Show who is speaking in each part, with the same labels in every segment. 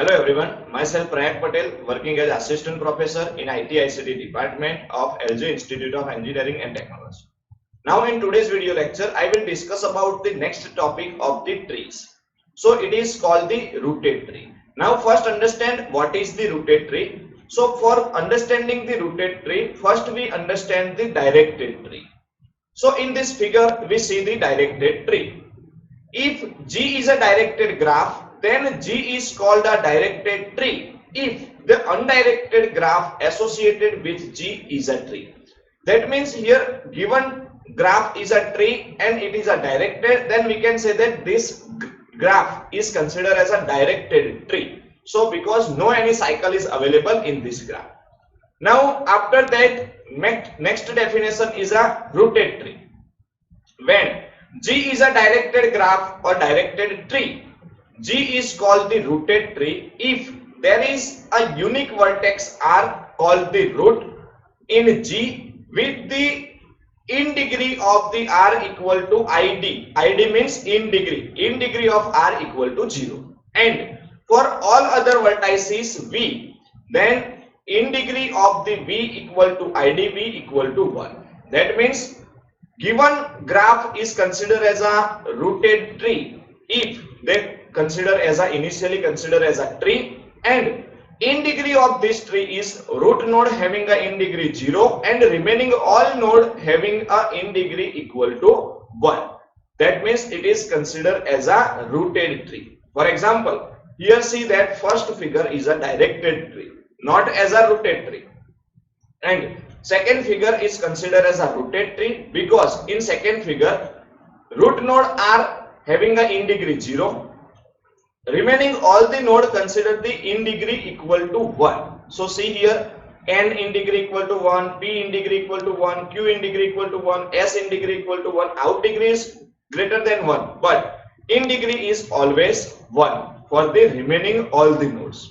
Speaker 1: Hello everyone, myself Prayak Patel, working as Assistant Professor in IT ICT Department of LJ Institute of Engineering and Technology. Now in today's video lecture, I will discuss about the next topic of the trees. So it is called the rooted tree. Now first understand what is the rooted tree. So for understanding the rooted tree, first we understand the directed tree. So in this figure, we see the directed tree. If G is a directed graph, then G is called a directed tree if the undirected graph associated with G is a tree. That means here given graph is a tree and it is a directed, then we can say that this graph is considered as a directed tree. So because no any cycle is available in this graph. Now after that, next definition is a rooted tree. When G is a directed graph or directed tree, G is called the rooted tree if there is a unique vertex R called the root in G with the in degree of the R equal to ID. ID means in degree of R equal to 0. And for all other vertices V, then in degree of the V equal to ID V equal to 1. That means given graph is considered as a rooted tree if they initially consider as a tree, and in degree of this tree is root node having a in degree 0 and remaining all node having a in degree equal to 1. That means it is considered as a rooted tree. For example, here see that first figure is a directed tree, not as a rooted tree. And second figure is considered as a rooted tree because in second figure root node are having a in degree 0, remaining all the node consider the in degree equal to 1. So see here n in degree equal to 1, p in degree equal to 1, q in degree equal to 1, s in degree equal to 1. Out degree is greater than 1, but in degree is always 1 for the remaining all the nodes.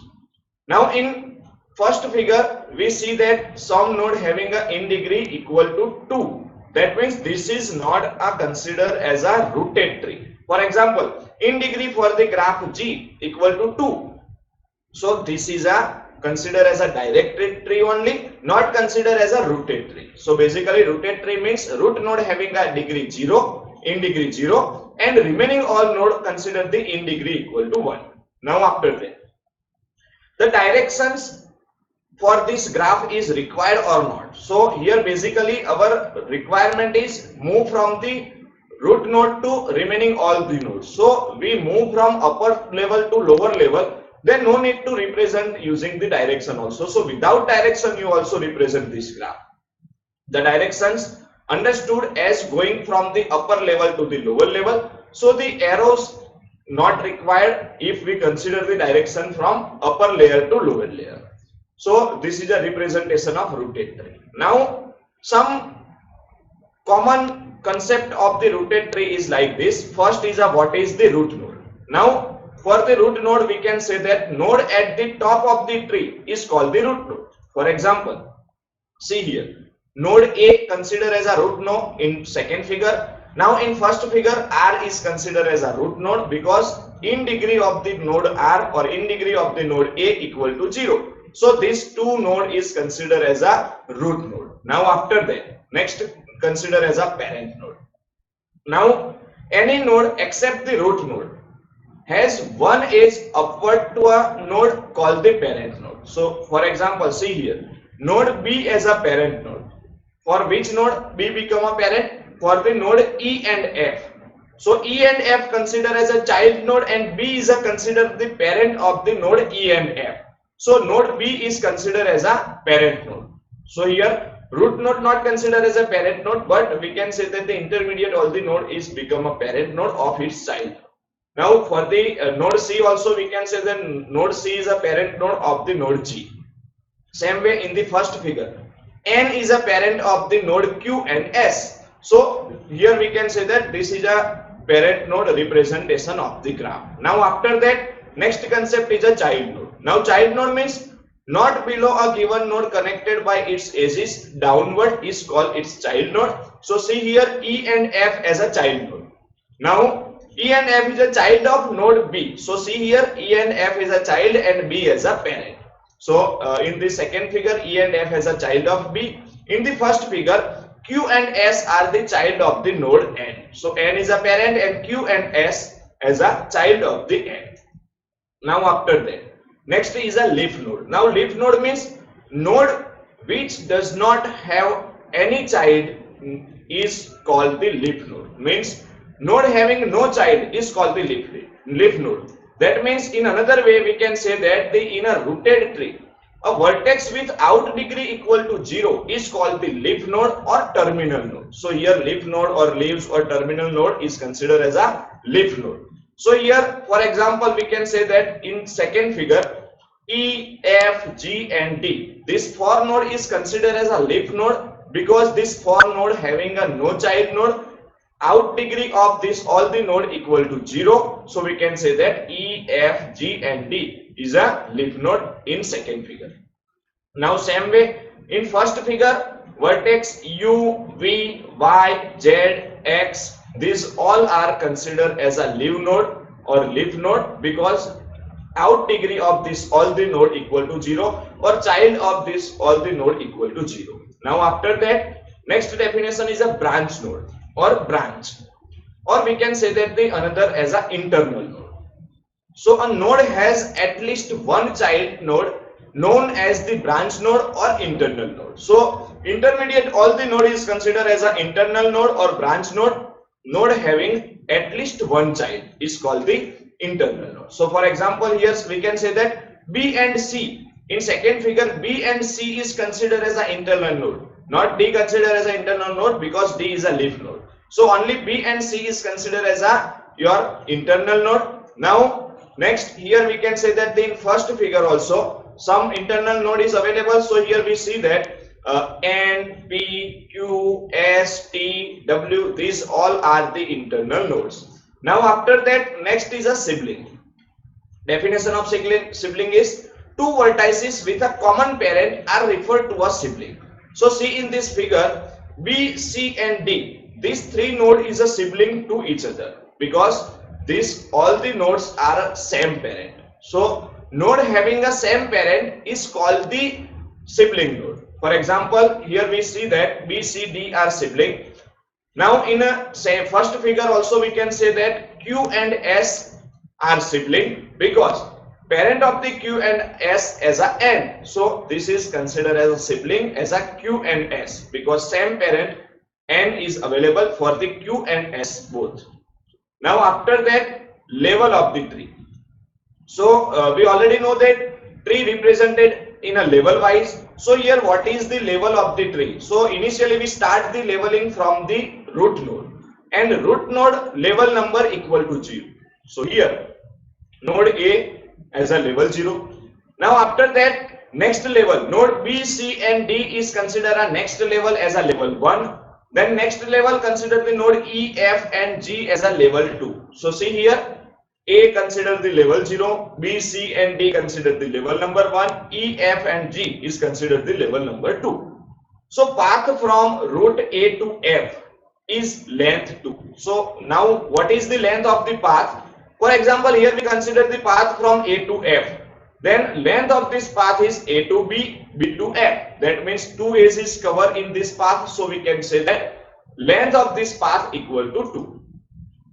Speaker 1: Now in first figure we see that some node having a in degree equal to 2. That means this is not a considered as a rooted tree. For example, in degree for the graph G equal to 2. So this is a considered as a directed tree only, not considered as a rooted tree. So basically rooted tree means root node having a degree 0, in degree 0 and remaining all node consider the in degree equal to 1. Now after that, the directions for this graph is required or not. So here basically our requirement is move from the root node to remaining all the nodes. So we move from upper level to lower level, then no need to represent using the direction also. So without direction you also represent this graph. The directions understood as going from the upper level to the lower level. So the arrows not required if we consider the direction from upper layer to lower layer. So this is a representation of rooted tree. Now some common concept of the rooted tree is like this. First is what is the root node. Now for the root node we can say that node at the top of the tree is called the root node. For example, see here node A considered as a root node in second figure. Now in first figure R is considered as a root node because in degree of the node R or in degree of the node A equal to 0. So this 2 node is considered as a root node. Now after that, next consider as a parent node. Now any node except the root node has one edge upward to a node called the parent node. So for example, see here node B as a parent node. For which node B become a parent? For the node E and F. So E and F consider as a child node and B is a considered the parent of the node E and F. So node B is considered as a parent node. So here root node not considered as a parent node, but we can say that the intermediate all the node is become a parent node of its child. Now for the node C also we can say that node C is a parent node of the node G. Same way in the first figure, N is a parent of the node Q and S. So here we can say that this is a parent node representation of the graph. Now after that, next concept is a child node. Now child node means not below a given node connected by its edges downward is called its child node. So see here E and F as a child node. Now E and F is a child of node B. So see here, E and F is a child and B as a parent. So in the second figure, E and F has a child of B. In the first figure, Q and S are the child of the node N. So N is a parent and Q and S as a child of the N. Now after that, next is a leaf node. Now leaf node means node which does not have any child is called the leaf node. Means node having no child is called the leaf node. That means in another way we can say that in a rooted tree, a vertex with out degree equal to 0 is called the leaf node or terminal node. So here leaf node or leaves or terminal node is considered as a leaf node. So here for example we can say that in second figure, E, F, G and D, this 4 node is considered as a leaf node because this 4 node having a no child node, out degree of this all the node equal to 0. So we can say that E, F, G and D is a leaf node in second figure. Now same way in first figure, vertex U, V, Y, Z, X, these all are considered as a leaf node or leaf node because out degree of this all the node equal to 0 or child of this all the node equal to 0. Now after that, next definition is a branch node or branch, or we can say that the another as a internal node. So a node has at least one child node known as the branch node or internal node. So intermediate all the node is considered as an internal node or branch node. Node having at least one child is called the internal node. So for example here we can say that B and C in second figure, B and C is considered as an internal node, not D considered as an internal node because D is a leaf node. So only B and C is considered as your internal node. Now next here we can say that in first figure also some internal node is available. So here we see that N, P, Q, S, T, W, these all are the internal nodes. Now after that, next is a sibling. Definition of sibling is two vertices with a common parent are referred to as sibling. So see in this figure, B, C and D, these three nodes is a sibling to each other because all the nodes are same parent. So node having a same parent is called the sibling node. For example, here we see that B, C, D are sibling. Now in a first figure also we can say that Q and S are sibling because parent of the Q and S as a N. So this is considered as a sibling as a Q and S because same parent N is available for the Q and S both. Now after that, level of the tree. So we already know that tree represented in a level wise. So here what is the level of the tree? So initially we start the leveling from the root node and root node level number equal to 0. So here node A as a level 0. Now after that next level node B, C and D is considered a next level as a level 1. Then next level consider the node E, F and G as a level 2. So see here A consider the level 0, B, C and D consider the level number 1, E, F and G is considered the level number 2. So path from root A to F is length 2. So now what is the length of the path? For example, here we consider the path from A to F. Then length of this path is A to B, B to F. That means 2 A's is covered in this path. So we can say that length of this path equal to 2.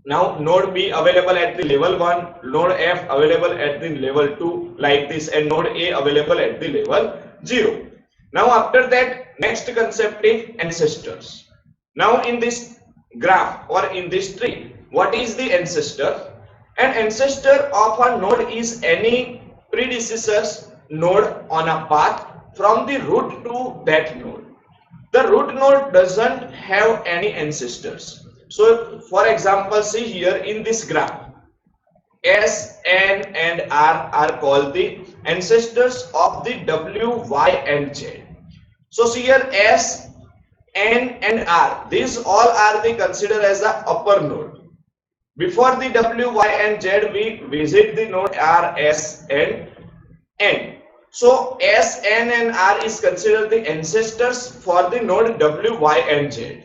Speaker 1: Now node B available at the level 1, node F available at the level 2 like this and node A available at the level 0. Now after that next concept is ancestors. Now in this graph or in this tree, what is the ancestor? An ancestor of a node is any predecessor's node on a path from the root to that node. The root node doesn't have any ancestors. So for example, see here in this graph, S, N and R are called the ancestors of the W, Y and Z. So see here S, N and R, these all are the considered as the upper node. Before the W, Y and Z we visit the node R, S and N. So S, N and R is considered the ancestors for the node W, Y and Z.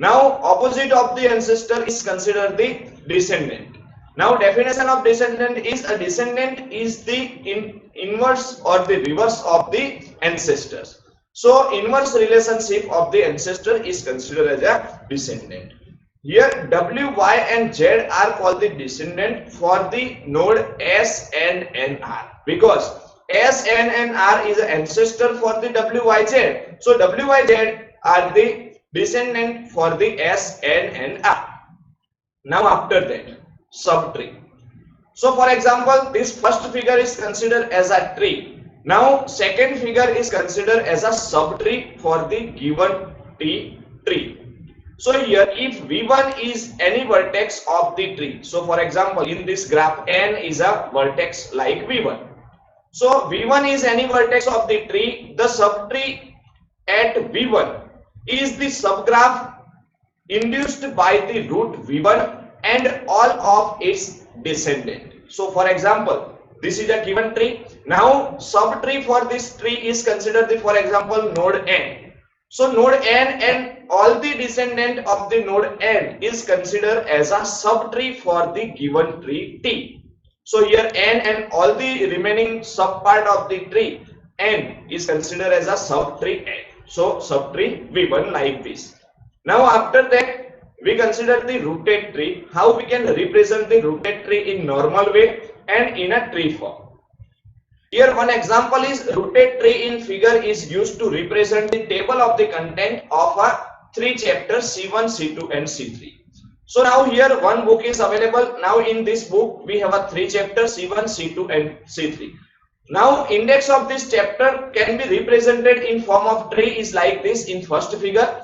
Speaker 1: Now opposite of the ancestor is considered the descendant. Now definition of descendant is a descendant is the inverse or the reverse of the ancestors. So inverse relationship of the ancestor is considered as a descendant. Here W, Y and Z are called the descendant for the node S, N and R, because S, N and R is an ancestor for the W, Y, Z. So W, Y, Z are the descendant for the S, N and R. Now after that, subtree. So for example, this first figure is considered as a tree. Now second figure is considered as a subtree for the given tree. So here if V1 is any vertex of the tree, so for example in this graph N is a vertex like V1. So V1 is any vertex of the tree, the subtree at V1 is the subgraph induced by the root V1 and all of its descendant. So for example, this is a given tree. Now subtree for this tree is considered the, for example, node N. So node N and all the descendant of the node N is considered as a subtree for the given tree T. So here N and all the remaining subpart of the tree N is considered as a subtree N. So subtree V1 like this. Now after that we consider the rooted tree. How we can represent the rooted tree in normal way and in a tree form. Here one example is rooted tree in figure is used to represent the table of the content of a 3 chapters C1, C2 and C3. So now here one book is available. Now in this book we have a 3 chapters C1, C2 and C3. Now index of this chapter can be represented in form of tree is like this in first figure.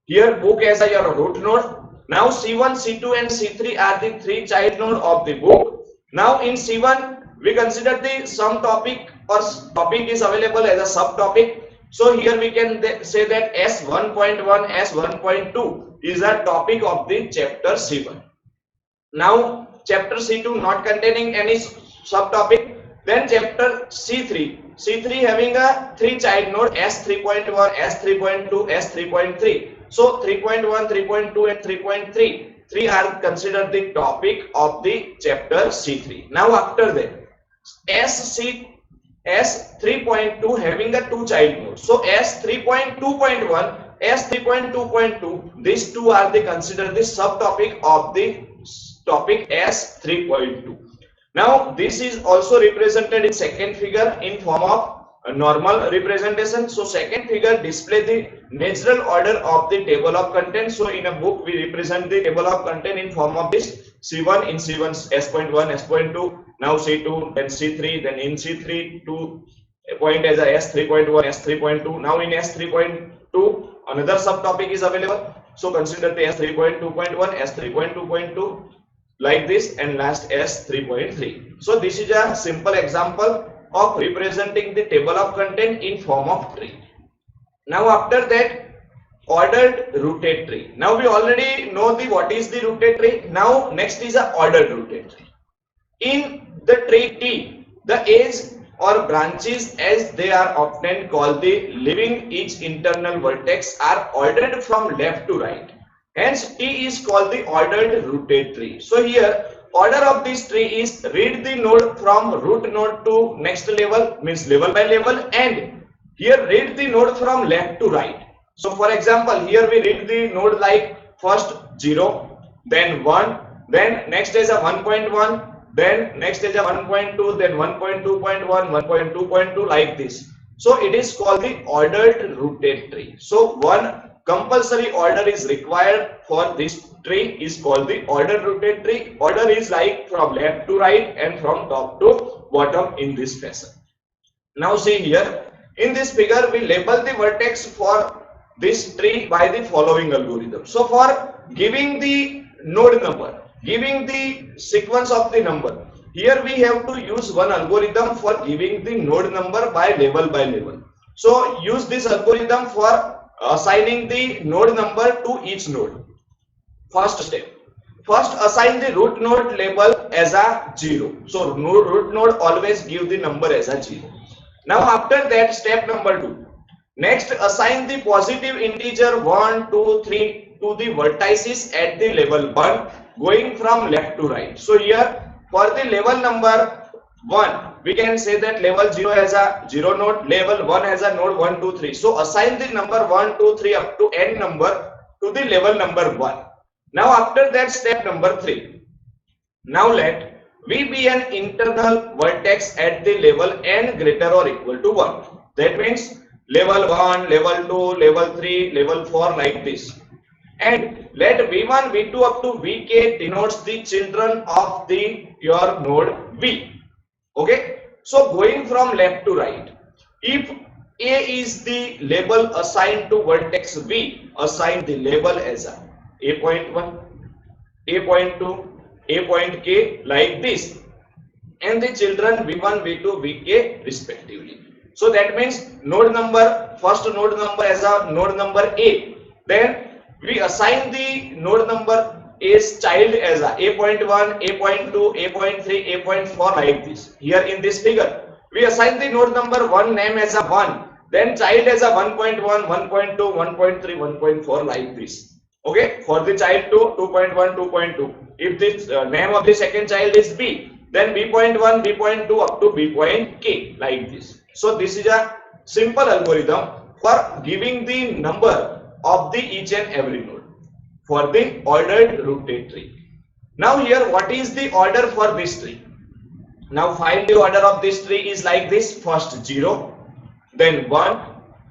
Speaker 1: Here book as a your root node. Now C1, C2 and C3 are the 3 child node of the book. Now in C1 we consider the some topic or topic is available as a subtopic. So here we can say that S1.1, S1.2 is a topic of the chapter C1. Now chapter C2 not containing any subtopic. Then chapter C3 having a 3 child node S3.1, S3.2, S3.3. So 3.1, 3.2 and 3.3 are considered the topic of the chapter C3. Now after that S3.2 having a 2 child nodes. So S3.2.1, S3.2.2, these two are the considered the subtopic of the topic S3.2. Now this is also represented in second figure in form of a normal representation. So second figure display the natural order of the table of content. So in a book we represent the table of content in form of this C1 in C1 S.1, S.2, now C2, then C3, then in C3 to point as a S3.1, S3.2. Now in S3.2 another subtopic is available. So consider the S3.2.1, S3.2.2 like this and last S3.3. So this is a simple example of representing the table of content in form of tree. Now after that ordered rooted tree. Now we already know the what is the rooted tree. Now next is a ordered rooted tree. In the tree T, the edge or branches as they are often called the leaving each internal vertex are ordered from left to right. Hence T is called the ordered rooted tree. So here order of this tree is read the node from root node to next level, means level by level, and here read the node from left to right. So for example here we read the node like first 0, then 1, then next is a 1.1, then next is a 1.2, then 1.2.1, 1.2.2 like this. So it is called the ordered rooted tree. So one compulsory order is required for this tree is called the ordered rooted tree. Order is like from left to right and from top to bottom in this fashion. Now see here in this figure we label the vertex for this tree by the following algorithm. So for giving the node number, giving the sequence of the number, here we have to use one algorithm for giving the node number by level. So use this algorithm for assigning the node number to each node. First step, first assign the root node label as a 0. So root node always give the number as a 0. Now after that step number 2, Next, assign the positive integer 1, 2, 3 to the vertices at the level 1 going from left to right. So here for the level number 1, we can say that level 0 has a 0 node, level 1 has a node 1, 2, 3. So assign the number 1, 2, 3 up to n number to the level number 1. Now after that, step number 3. Now let V be an internal vertex at the level n greater or equal to 1. That means level 1, level 2, level 3, level 4 like this. And let V1, V2 up to Vk denotes the children of the your node V. Okay. So going from left to right, if A is the label assigned to vertex V, assign the label as a point 1, a point 2, a point k like this, and the children v1, v2, vk respectively. So that means node number, first node number as a node number a, then we assign the node number a's child as a point 1, a point 2, a point 3, a point 4 like this. Here in this figure we assign the node number 1 name as a 1, then child as a 1.1, 1.2, 1.3, 1.4 like this. Okay, for the child 2, 2.1, 2.2. If the name of the second child is B, then B.1, B.2 up to B.K like this. So this is a simple algorithm for giving the number of the each and every node for the ordered rooted tree. Now here, what is the order for this tree? Now find the order of this tree is like this: first 0, then 1,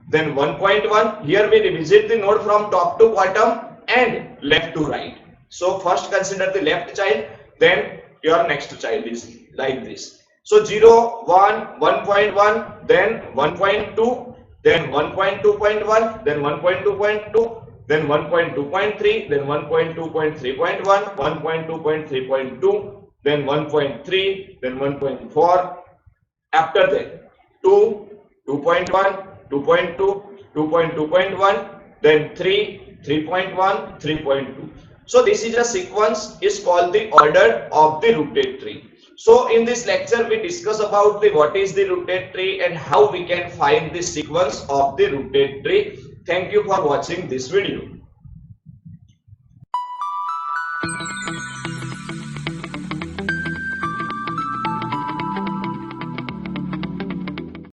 Speaker 1: then 1.1. Here we revisit the node from top to bottom and left to right. So first consider the left child, then your next child is like this. So 0, 1, 1.1, then 1.2, then 1.2.1, then 1.2.2, then 1.2.3, then 1.2.3.1, 1.2.3.2, then 1.3, then 1.4. After that 2, 2.1, 2.2, 2.2.1, then 3, 3.1, 3.2. So this is a sequence is called the order of the rooted tree. So in this lecture we discuss about the what is the rooted tree and how we can find the sequence of the rooted tree. Thank you for watching this video.